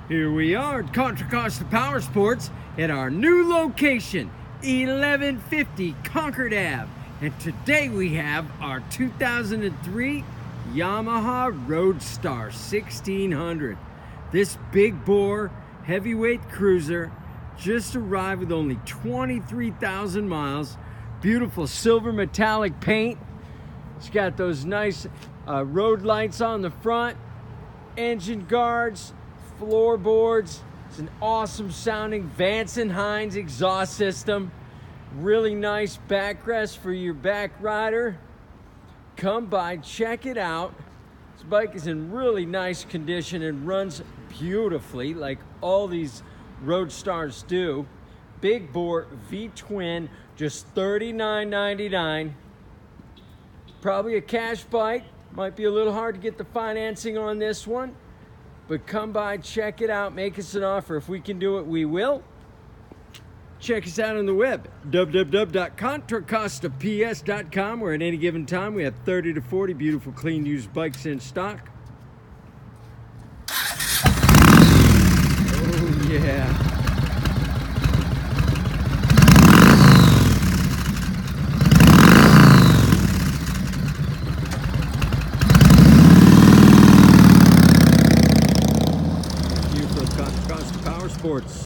Here we are at Contra Costa Powersports at our new location, 1150 Concord Ave. And today we have our 2003 Yamaha Road Star 1600. This big bore, heavyweight cruiser just arrived with only 23,000 miles. Beautiful silver metallic paint. It's got those nice road lights on the front, engine guards, floorboards. It's an awesome sounding Vance & Hines exhaust system. Really nice backrest for your back rider. Come by, check it out. This bike is in really nice condition and runs beautifully like all these Road Stars do. Big bore Vtwin, just $39.99. Probably a cash bike. Might be a little hard to get the financing on this one, but come by, check it out, make us an offer. If we can do it, we will. Check us out on the web, www.contracostaps.com, where at any given time we have 30 to 40 beautiful, clean, used bikes in stock. Oh, yeah. Contra Costa Powersports.